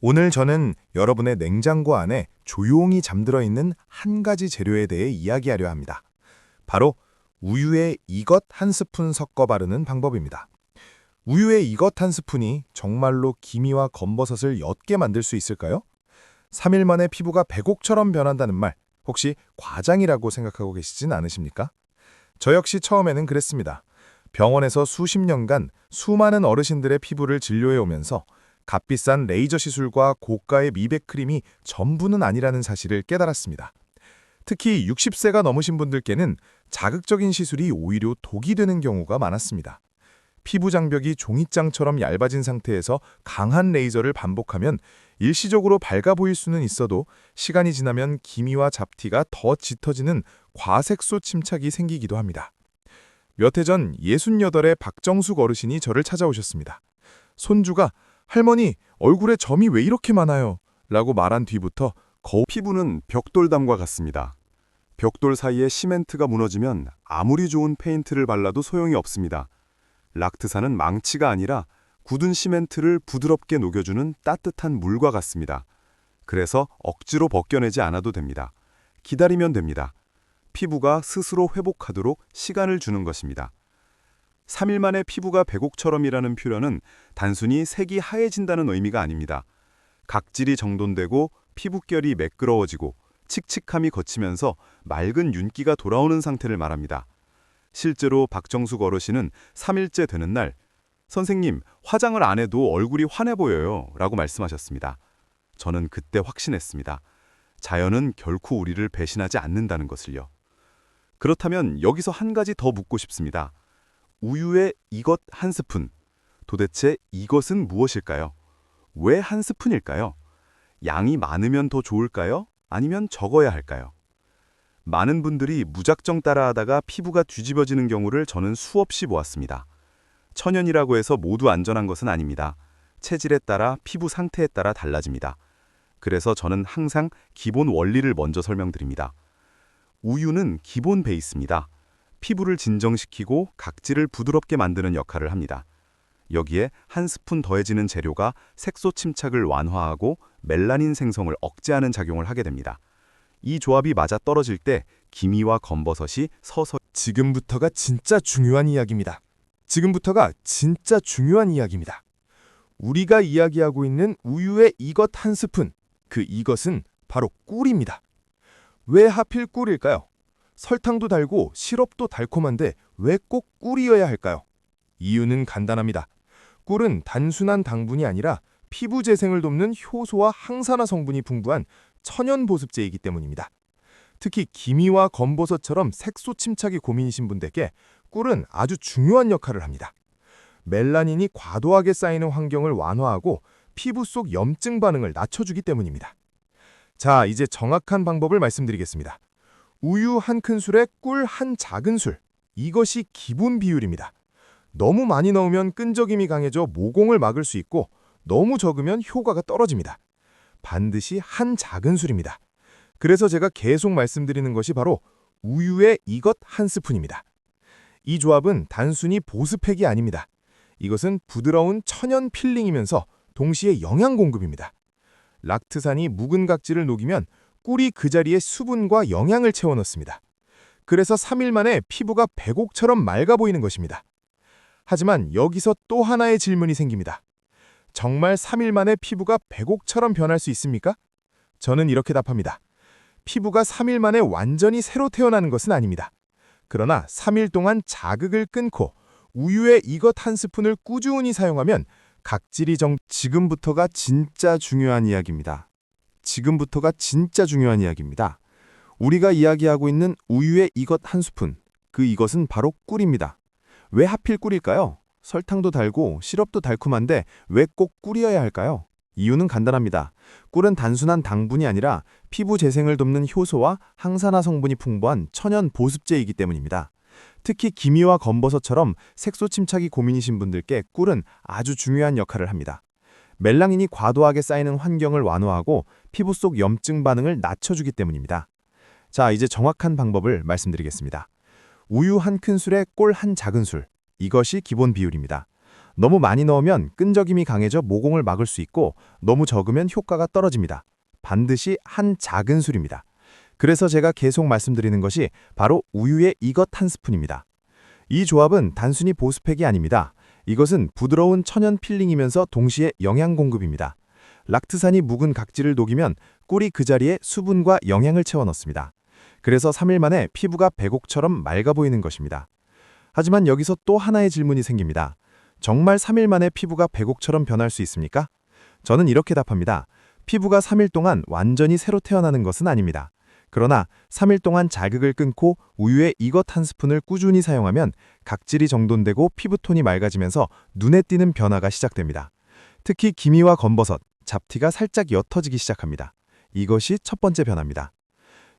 오늘 저는 여러분의 냉장고 안에 조용히 잠들어 있는 한 가지 재료에 대해 이야기하려 합니다. 바로 우유에 이것 한 스푼 섞어 바르는 방법입니다. 우유에 이것 한 스푼이 정말로 기미와 검버섯을 옅게 만들 수 있을까요? 3일 만에 피부가 백옥처럼 변한다는 말, 혹시 과장이라고 생각하고 계시진 않으십니까? 저 역시 처음에는 그랬습니다. 병원에서 수십 년간 수많은 어르신들의 피부를 진료해 오면서 값비싼 레이저 시술과 고가의 미백 크림이 전부는 아니라는 사실을 깨달았습니다. 특히 60세가 넘으신 분들께는 자극적인 시술이 오히려 독이 되는 경우가 많았습니다. 피부 장벽이 종이장처럼 얇아진 상태에서 강한 레이저를 반복하면 일시적으로 밝아 보일 수는 있어도 시간이 지나면 기미와 잡티가 더 짙어지는 과색소 침착이 생기기도 합니다. 몇 해 전 68의 박정숙 어르신이 저를 찾아오셨습니다. 손주가 "할머니, 얼굴에 점이 왜 이렇게 많아요?" 라고 말한 뒤부터 피부는 벽돌담과 같습니다. 벽돌 사이에 시멘트가 무너지면 아무리 좋은 페인트를 발라도 소용이 없습니다. 락트사는 망치가 아니라 굳은 시멘트를 부드럽게 녹여주는 따뜻한 물과 같습니다. 그래서 억지로 벗겨내지 않아도 됩니다. 기다리면 됩니다. 피부가 스스로 회복하도록 시간을 주는 것입니다. 3일 만에 피부가 백옥처럼이라는 표현은 단순히 색이 하얘진다는 의미가 아닙니다. 각질이 정돈되고 피부결이 매끄러워지고 칙칙함이 걷히면서 맑은 윤기가 돌아오는 상태를 말합니다. 실제로 박정숙 어르신은 3일째 되는 날, "선생님, 화장을 안 해도 얼굴이 환해 보여요" 라고 말씀하셨습니다. 저는 그때 확신했습니다. 자연은 결코 우리를 배신하지 않는다는 것을요. 그렇다면 여기서 한 가지 더 묻고 싶습니다. 우유에 이것 한 스푼. 도대체 이것은 무엇일까요? 왜 한 스푼일까요? 양이 많으면 더 좋을까요? 아니면 적어야 할까요? 많은 분들이 무작정 따라하다가 피부가 뒤집어지는 경우를 저는 수없이 보았습니다. 천연이라고 해서 모두 안전한 것은 아닙니다. 체질에 따라 피부 상태에 따라 달라집니다. 그래서 저는 항상 기본 원리를 먼저 설명드립니다. 우유는 기본 베이스입니다. 피부를 진정시키고 각질을 부드럽게 만드는 역할을 합니다. 여기에 한 스푼 더해지는 재료가 색소 침착을 완화하고 멜라닌 생성을 억제하는 작용을 하게 됩니다. 이 조합이 맞아떨어질 때 기미와 검버섯이 서서히 지금부터가 진짜 중요한 이야기입니다. 지금부터가 진짜 중요한 이야기입니다. 우리가 이야기하고 있는 우유의 이것 한 스푼, 그 이것은 바로 꿀입니다. 왜 하필 꿀일까요? 설탕도 달고 시럽도 달콤한데 왜 꼭 꿀이어야 할까요? 이유는 간단합니다. 꿀은 단순한 당분이 아니라 피부 재생을 돕는 효소와 항산화 성분이 풍부한 천연 보습제이기 때문입니다. 특히 기미와 검버섯처럼 색소 침착이 고민이신 분들께 꿀은 아주 중요한 역할을 합니다. 멜라닌이 과도하게 쌓이는 환경을 완화하고 피부 속 염증 반응을 낮춰주기 때문입니다. 자, 이제 정확한 방법을 말씀드리겠습니다. 우유 한 큰술에 꿀 한 작은 술. 이것이 기본 비율입니다. 너무 많이 넣으면 끈적임이 강해져 모공을 막을 수 있고 너무 적으면 효과가 떨어집니다. 반드시 한 작은 술입니다. 그래서 제가 계속 말씀드리는 것이 바로 우유의 이것 한 스푼입니다. 이 조합은 단순히 보습팩이 아닙니다. 이것은 부드러운 천연 필링이면서 동시에 영양 공급입니다. 락트산이 묵은 각질을 녹이면 꿀이 그 자리에 수분과 영양을 채워넣습니다. 그래서 3일 만에 피부가 백옥처럼 맑아 보이는 것입니다. 하지만 여기서 또 하나의 질문이 생깁니다. 정말 3일 만에 피부가 백옥처럼 변할 수 있습니까? 저는 이렇게 답합니다. 피부가 3일 만에 완전히 새로 태어나는 것은 아닙니다. 그러나 3일 동안 자극을 끊고 우유의 이것 한 스푼을 꾸준히 사용하면 각질이 지금부터가 진짜 중요한 이야기입니다. 지금부터가 진짜 중요한 이야기입니다. 우리가 이야기하고 있는 우유의 이것 한 스푼, 그 이것은 바로 꿀입니다. 왜 하필 꿀일까요? 설탕도 달고 시럽도 달콤한데 왜 꼭 꿀이어야 할까요? 이유는 간단합니다. 꿀은 단순한 당분이 아니라 피부 재생을 돕는 효소와 항산화 성분이 풍부한 천연 보습제이기 때문입니다. 특히 기미와 검버섯처럼 색소 침착이 고민이신 분들께 꿀은 아주 중요한 역할을 합니다. 멜라닌이 과도하게 쌓이는 환경을 완화하고 피부 속 염증 반응을 낮춰주기 때문입니다. 자, 이제 정확한 방법을 말씀드리겠습니다. 우유 한 큰술에 꿀 한 작은 술. 이것이 기본 비율입니다. 너무 많이 넣으면 끈적임이 강해져 모공을 막을 수 있고 너무 적으면 효과가 떨어집니다. 반드시 한 작은 술입니다. 그래서 제가 계속 말씀드리는 것이 바로 우유의 이것 한 스푼입니다. 이 조합은 단순히 보습팩이 아닙니다. 이것은 부드러운 천연 필링이면서 동시에 영양 공급입니다. 락트산이 묵은 각질을 녹이면 꿀이 그 자리에 수분과 영양을 채워 넣습니다. 그래서 3일 만에 피부가 백옥처럼 맑아 보이는 것입니다. 하지만 여기서 또 하나의 질문이 생깁니다. 정말 3일 만에 피부가 백옥처럼 변할 수 있습니까? 저는 이렇게 답합니다. 피부가 3일 동안 완전히 새로 태어나는 것은 아닙니다. 그러나 3일 동안 자극을 끊고 우유의 이것 한 스푼을 꾸준히 사용하면 각질이 정돈되고 피부톤이 맑아지면서 눈에 띄는 변화가 시작됩니다. 특히 기미와 검버섯, 잡티가 살짝 옅어지기 시작합니다. 이것이 첫 번째 변화입니다.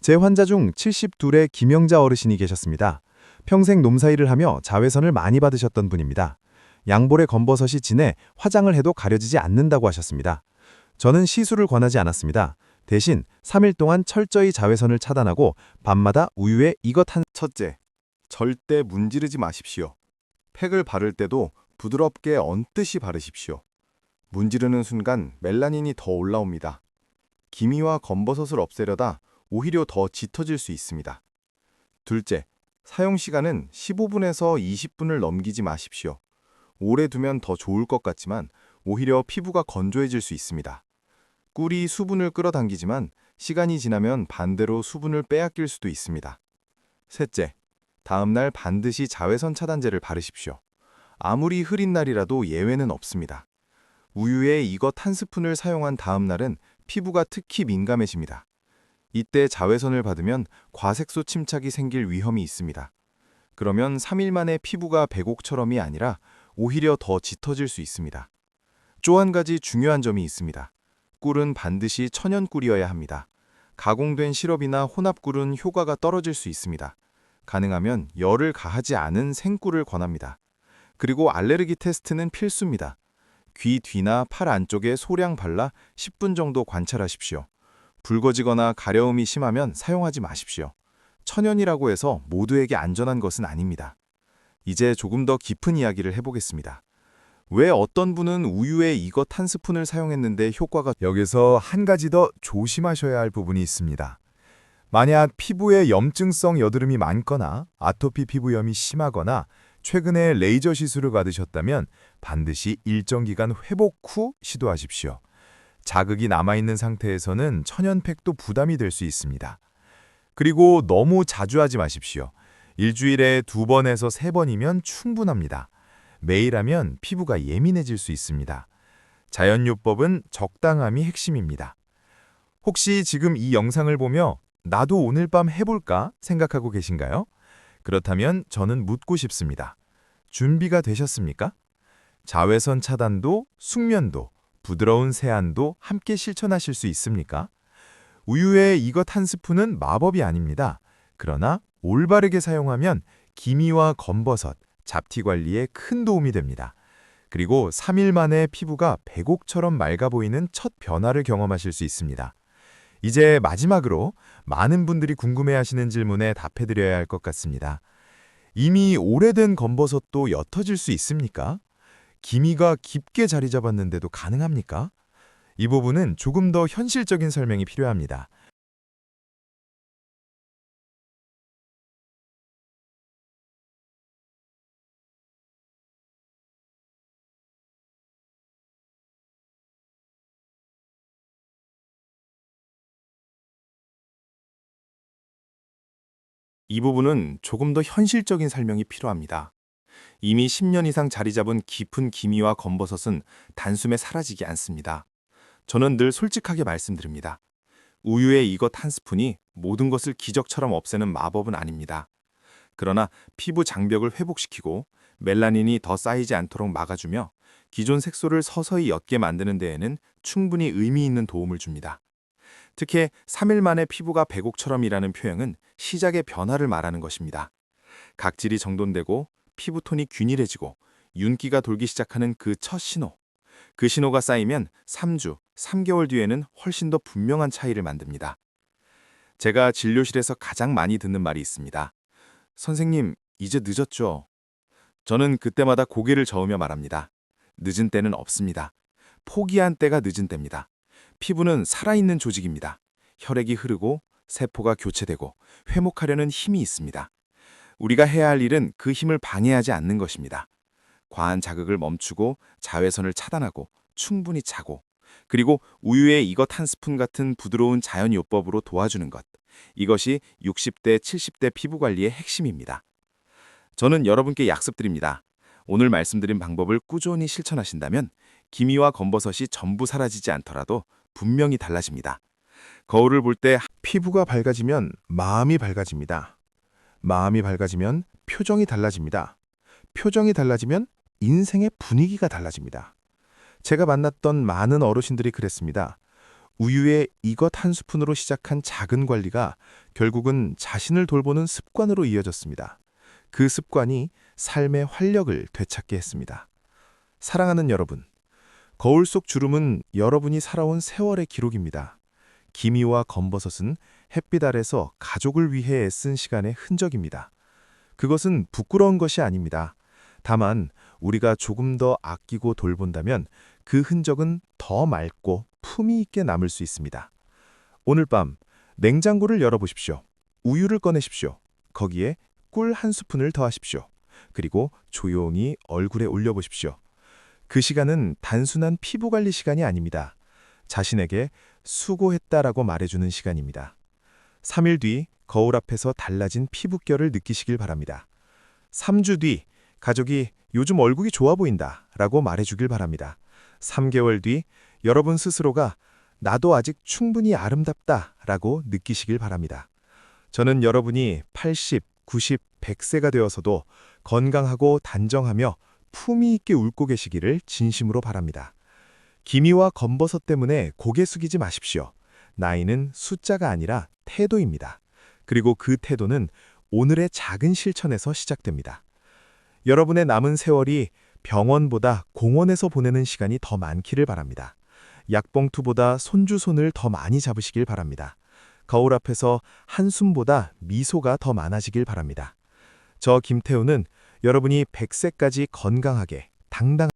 제 환자 중 72의 김영자 어르신이 계셨습니다. 평생 농사일을 하며 자외선을 많이 받으셨던 분입니다. 양볼의 검버섯이 진해 화장을 해도 가려지지 않는다고 하셨습니다. 저는 시술을 권하지 않았습니다. 대신 3일 동안 철저히 자외선을 차단하고 밤마다 우유에 이것 한 첫째, 절대 문지르지 마십시오. 팩을 바를 때도 부드럽게 얹듯이 바르십시오. 문지르는 순간 멜라닌이 더 올라옵니다. 기미와 검버섯을 없애려다 오히려 더 짙어질 수 있습니다. 둘째, 사용 시간은 15분에서 20분을 넘기지 마십시오. 오래 두면 더 좋을 것 같지만 오히려 피부가 건조해질 수 있습니다. 꿀이 수분을 끌어당기지만 시간이 지나면 반대로 수분을 빼앗길 수도 있습니다. 셋째, 다음날 반드시 자외선 차단제를 바르십시오. 아무리 흐린 날이라도 예외는 없습니다. 우유에 이것 한 스푼을 사용한 다음날은 피부가 특히 민감해집니다. 이때 자외선을 받으면 과색소 침착이 생길 위험이 있습니다. 그러면 3일 만에 피부가 백옥처럼이 아니라 오히려 더 짙어질 수 있습니다. 또 한 가지 중요한 점이 있습니다. 꿀은 반드시 천연 꿀이어야 합니다. 가공된 시럽이나 혼합꿀은 효과가 떨어질 수 있습니다. 가능하면 열을 가하지 않은 생꿀을 권합니다. 그리고 알레르기 테스트는 필수입니다. 귀 뒤나 팔 안쪽에 소량 발라 10분 정도 관찰하십시오. 붉어지거나 가려움이 심하면 사용하지 마십시오. 천연이라고 해서 모두에게 안전한 것은 아닙니다. 이제 조금 더 깊은 이야기를 해보겠습니다. 왜 어떤 분은 우유에 이것 한 스푼을 사용했는데 효과가 여기서 한 가지 더 조심하셔야 할 부분이 있습니다. 만약 피부에 염증성 여드름이 많거나 아토피 피부염이 심하거나 최근에 레이저 시술을 받으셨다면 반드시 일정 기간 회복 후 시도하십시오. 자극이 남아있는 상태에서는 천연팩도 부담이 될 수 있습니다. 그리고 너무 자주 하지 마십시오. 일주일에 2번에서 3번이면 충분합니다. 매일 하면 피부가 예민해질 수 있습니다. 자연요법은 적당함이 핵심입니다. 혹시 지금 이 영상을 보며 나도 오늘 밤 해볼까 생각하고 계신가요? 그렇다면 저는 묻고 싶습니다. 준비가 되셨습니까? 자외선 차단도, 숙면도, 부드러운 세안도 함께 실천하실 수 있습니까? 우유에 이것 한 스푼은 마법이 아닙니다. 그러나 올바르게 사용하면 기미와 검버섯, 잡티 관리에 큰 도움이 됩니다. 그리고 3일 만에 피부가 백옥처럼 맑아 보이는 첫 변화를 경험하실 수 있습니다. 이제 마지막으로 많은 분들이 궁금해하시는 질문에 답해드려야 할 것 같습니다. 이미 오래된 검버섯도 옅어질 수 있습니까? 기미가 깊게 자리 잡았는데도 가능합니까? 이 부분은 조금 더 현실적인 설명이 필요합니다. 이 부분은 조금 더 현실적인 설명이 필요합니다. 이미 10년 이상 자리 잡은 깊은 기미와 검버섯은 단숨에 사라지지 않습니다. 저는 늘 솔직하게 말씀드립니다. 우유에 이것 한 스푼이 모든 것을 기적처럼 없애는 마법은 아닙니다. 그러나 피부 장벽을 회복시키고 멜라닌이 더 쌓이지 않도록 막아주며 기존 색소를 서서히 옅게 만드는 데에는 충분히 의미 있는 도움을 줍니다. 특히 3일 만에 피부가 백옥처럼이라는 표현은 시작의 변화를 말하는 것입니다. 각질이 정돈되고 피부톤이 균일해지고 윤기가 돌기 시작하는 그 첫 신호. 그 신호가 쌓이면 3주, 3개월 뒤에는 훨씬 더 분명한 차이를 만듭니다. 제가 진료실에서 가장 많이 듣는 말이 있습니다. 선생님, 이제 늦었죠? 저는 그때마다 고개를 저으며 말합니다. 늦은 때는 없습니다. 포기한 때가 늦은 때입니다. 피부는 살아있는 조직입니다. 혈액이 흐르고 세포가 교체되고 회복하려는 힘이 있습니다. 우리가 해야 할 일은 그 힘을 방해하지 않는 것입니다. 과한 자극을 멈추고 자외선을 차단하고 충분히 자고 그리고 우유에 이것 한 스푼 같은 부드러운 자연요법으로 도와주는 것. 이것이 60대, 70대 피부 관리의 핵심입니다. 저는 여러분께 약속드립니다. 오늘 말씀드린 방법을 꾸준히 실천하신다면 기미와 검버섯이 전부 사라지지 않더라도 분명히 달라집니다. 거울을 볼 때 피부가 밝아지면 마음이 밝아집니다. 마음이 밝아지면 표정이 달라집니다. 표정이 달라지면 인생의 분위기가 달라집니다. 제가 만났던 많은 어르신들이 그랬습니다. 우유에 이것 한 스푼으로 시작한 작은 관리가 결국은 자신을 돌보는 습관으로 이어졌습니다. 그 습관이 삶의 활력을 되찾게 했습니다. 사랑하는 여러분, 거울 속 주름은 여러분이 살아온 세월의 기록입니다. 기미와 검버섯은 햇빛 아래서 가족을 위해 애쓴 시간의 흔적입니다. 그것은 부끄러운 것이 아닙니다. 다만 우리가 조금 더 아끼고 돌본다면 그 흔적은 더 맑고 품위 있게 남을 수 있습니다. 오늘 밤 냉장고를 열어보십시오. 우유를 꺼내십시오. 거기에 꿀 한 스푼을 더하십시오. 그리고 조용히 얼굴에 올려보십시오. 그 시간은 단순한 피부 관리 시간이 아닙니다. 자신에게 수고했다라고 말해주는 시간입니다. 3일 뒤 거울 앞에서 달라진 피부결을 느끼시길 바랍니다. 3주 뒤 가족이 요즘 얼굴이 좋아 보인다 라고 말해주길 바랍니다. 3개월 뒤 여러분 스스로가 나도 아직 충분히 아름답다 라고 느끼시길 바랍니다. 저는 여러분이 80, 90, 100세가 되어서도 건강하고 단정하며 품위 있게 웃고 계시기를 진심으로 바랍니다. 기미와 검버섯 때문에 고개 숙이지 마십시오. 나이는 숫자가 아니라 태도입니다. 그리고 그 태도는 오늘의 작은 실천에서 시작됩니다. 여러분의 남은 세월이 병원보다 공원에서 보내는 시간이 더 많기를 바랍니다. 약봉투보다 손주손을 더 많이 잡으시길 바랍니다. 거울 앞에서 한숨보다 미소가 더 많아지길 바랍니다. 저 김태우는 여러분이 100세까지 건강하게 당당하게